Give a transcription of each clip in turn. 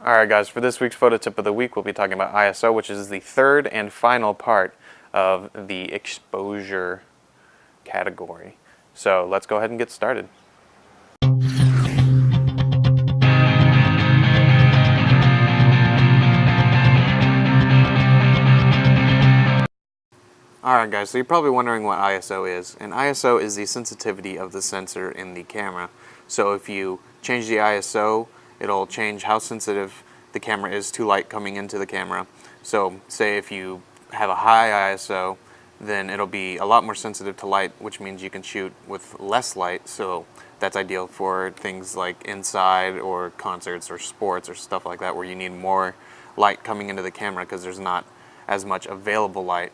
Alright guys, for this week's photo tip of the week, we'll be talking about ISO, which is the third and final part of the exposure category. So let's go ahead and get started. Alright guys, so you're probably wondering what ISO is, and ISO is the sensitivity of the sensor in the camera. So if you change the ISO, it'll change how sensitive the camera is to light coming into the camera. So say if you have a high ISO, then it'll be a lot more sensitive to light, which means you can shoot with less light. So that's ideal for things like inside or concerts or sports or stuff like that, where you need more light coming into the camera because there's not as much available light.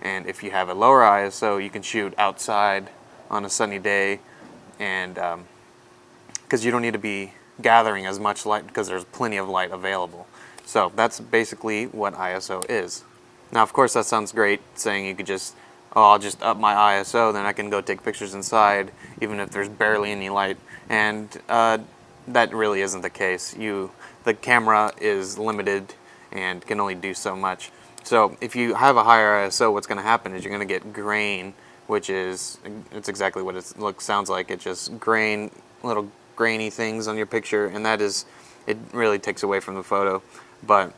And if you have a lower ISO, you can shoot outside on a sunny day, and because you don't need to be gathering as much light because there's plenty of light available. So that's basically what ISO is. Now of course that sounds great, saying you could just, I'll just up my ISO, then I can go take pictures inside even if there's barely any light, and that really isn't the case. The camera is limited and can only do so much. So if you have a higher ISO, what's going to happen is you're going to get grain, which is, it's exactly what it sounds like. It's just grain, little grainy things on your picture, and it really takes away from the photo. But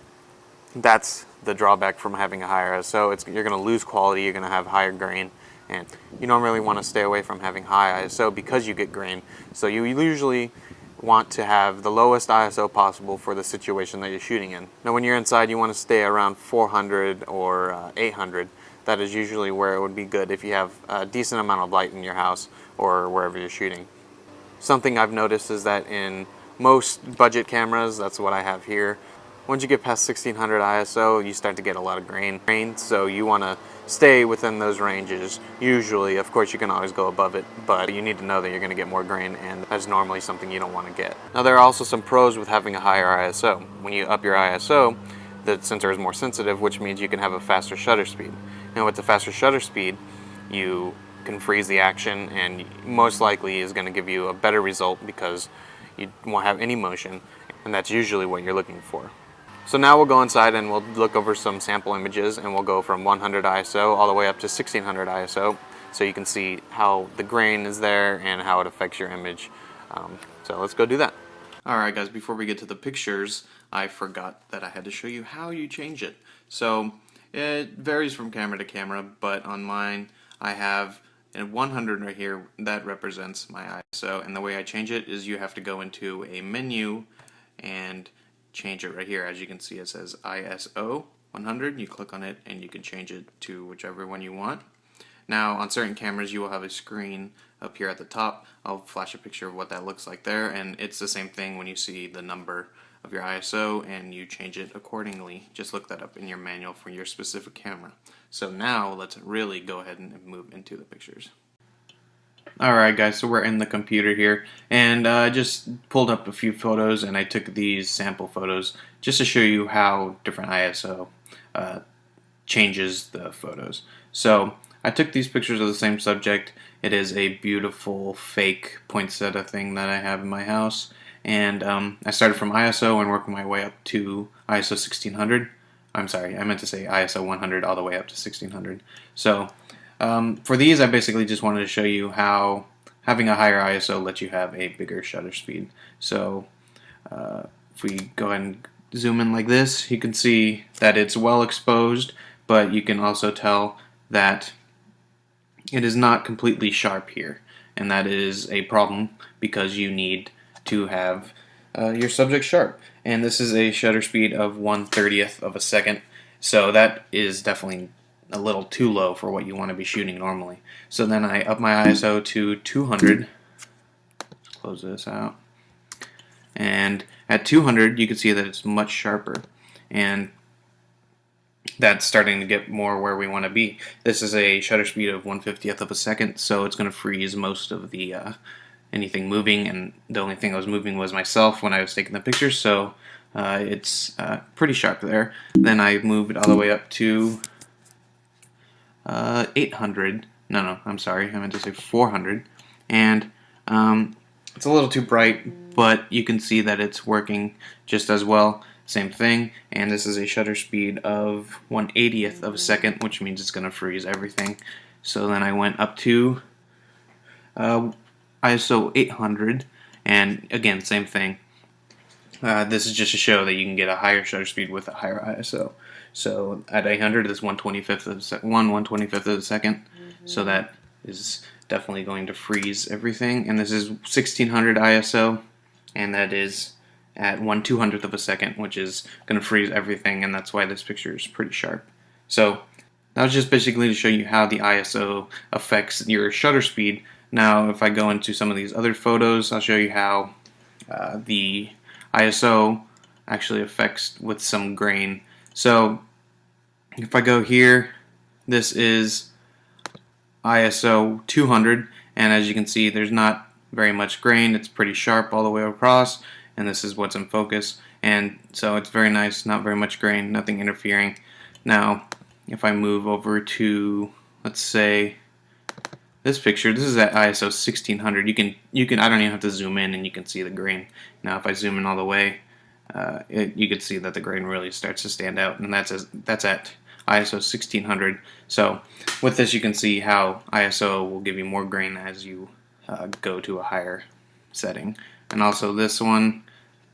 that's the drawback from having a higher ISO. You're going to lose quality, you're going to have higher grain, and you don't really want to stay away from having high ISO because you get grain. So you usually want to have the lowest ISO possible for the situation that you're shooting in. Now when you're inside, you want to stay around 400 or 800. That is usually where it would be good if you have a decent amount of light in your house or wherever you're shooting. Something I've noticed is that in most budget cameras, that's what I have here, once you get past 1600 ISO, you start to get a lot of grain. So you want to stay within those ranges. Usually, of course, you can always go above it, but you need to know that you're going to get more grain, and that's normally something you don't want to get. Now, there are also some pros with having a higher ISO. When you up your ISO, the sensor is more sensitive, which means you can have a faster shutter speed. Now, with the faster shutter speed, you can freeze the action, and most likely is going to give you a better result because you won't have any motion, and that's usually what you're looking for. So now we'll go inside and we'll look over some sample images, and we'll go from 100 ISO all the way up to 1600 ISO, so you can see how the grain is there and how it affects your image. So let's go do that. Alright guys, before we get to the pictures, I forgot that I had to show you how you change it. So it varies from camera to camera, but on mine I have a 100 right here. That represents my ISO, and the way I change it is you have to go into a menu and change it right here. As you can see, it says ISO 100. You click on it and you can change it to whichever one you want. Now on certain cameras you will have a screen up here at the top. I'll flash a picture of what that looks like there, and it's the same thing when you see the number of your ISO and you change it accordingly. Just look that up in your manual for your specific camera. So now let's really go ahead and move into the pictures. Alright guys, so we're in the computer here, and I just pulled up a few photos, and I took these sample photos just to show you how different ISO changes the photos. So I took these pictures of the same subject. It is a beautiful fake poinsettia thing that I have in my house, and I started from ISO and worked my way up to ISO 1600. I'm sorry, I meant to say ISO 100 all the way up to 1600. So for these, I basically just wanted to show you how having a higher ISO lets you have a bigger shutter speed. So if we go ahead and zoom in like this, you can see that it's well exposed, but you can also tell that it is not completely sharp here, and that is a problem because you need to have your subject sharp. And this is a shutter speed of 1/30th of a second, so that is definitely a little too low for what you want to be shooting normally. So then I up my ISO to 200. Close this out. And at 200 you can see that it's much sharper, and that's starting to get more where we want to be. This is a shutter speed of 1/50th of a second, so it's going to freeze most of the anything moving, and the only thing that was moving was myself when I was taking the pictures, so it's pretty sharp there. Then I moved it all the way up to 800. No, I'm sorry, I meant to say 400, and it's a little too bright but you can see that it's working just as well. Same thing, and this is a shutter speed of 1/80th of a second, which means it's going to freeze everything. So then I went up to ISO 800, and again, same thing. This is just to show that you can get a higher shutter speed with a higher ISO. So at 800, it's 1/25th of a second, 1/125th of a second. So that is definitely going to freeze everything. And this is 1600 ISO, and that is at 1/200th of a second, which is going to freeze everything, and that's why this picture is pretty sharp. So that was just basically to show you how the ISO affects your shutter speed. Now, if I go into some of these other photos, I'll show you how the ISO actually affects with some grain. So if I go here, this is ISO 200, and as you can see, there's not very much grain. It's pretty sharp all the way across, and this is what's in focus, and so it's very nice, not very much grain, nothing interfering. Now if I move over to, let's say, this picture, this is at ISO 1600. You can I don't even have to zoom in, and you can see the grain. Now if I zoom in all the way, you can see that the grain really starts to stand out, and that's at ISO 1600. So with this, you can see how ISO will give you more grain as you go to a higher setting. And also this one,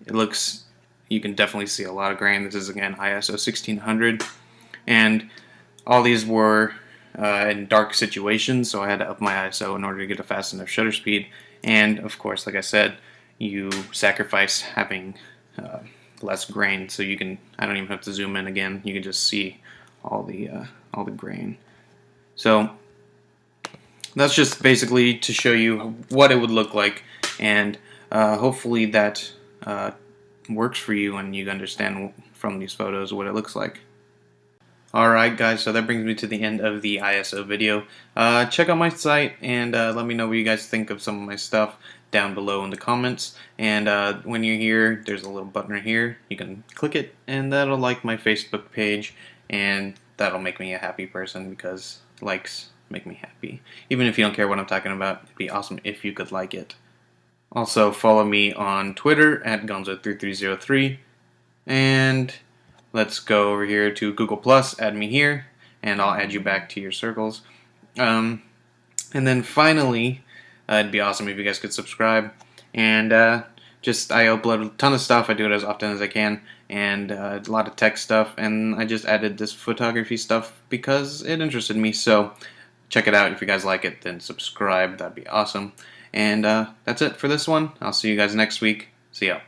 you can definitely see a lot of grain. This is again ISO 1600, and all these were in dark situations, so I had to up my ISO in order to get a fast enough shutter speed. And of course, like I said, you sacrifice having less grain, so I don't even have to zoom in again. You can just see all the grain. So that's just basically to show you what it would look like, and hopefully that works for you and you understand from these photos what it looks like. Alright guys, so that brings me to the end of the ISO video. Check out my site and let me know what you guys think of some of my stuff down below in the comments. And when you're here, there's a little button right here. You can click it, and that'll like my Facebook page, and that'll make me a happy person because likes make me happy. Even if you don't care what I'm talking about, it'd be awesome if you could like it. Also, follow me on Twitter at Gonzo3303, and let's go over here to Google+, add me here, and I'll add you back to your circles. And then finally, it'd be awesome if you guys could subscribe. And I upload a ton of stuff. I do it as often as I can, and a lot of tech stuff. And I just added this photography stuff because it interested me. So check it out. If you guys like it, then subscribe. That'd be awesome. And that's it for this one. I'll see you guys next week. See ya.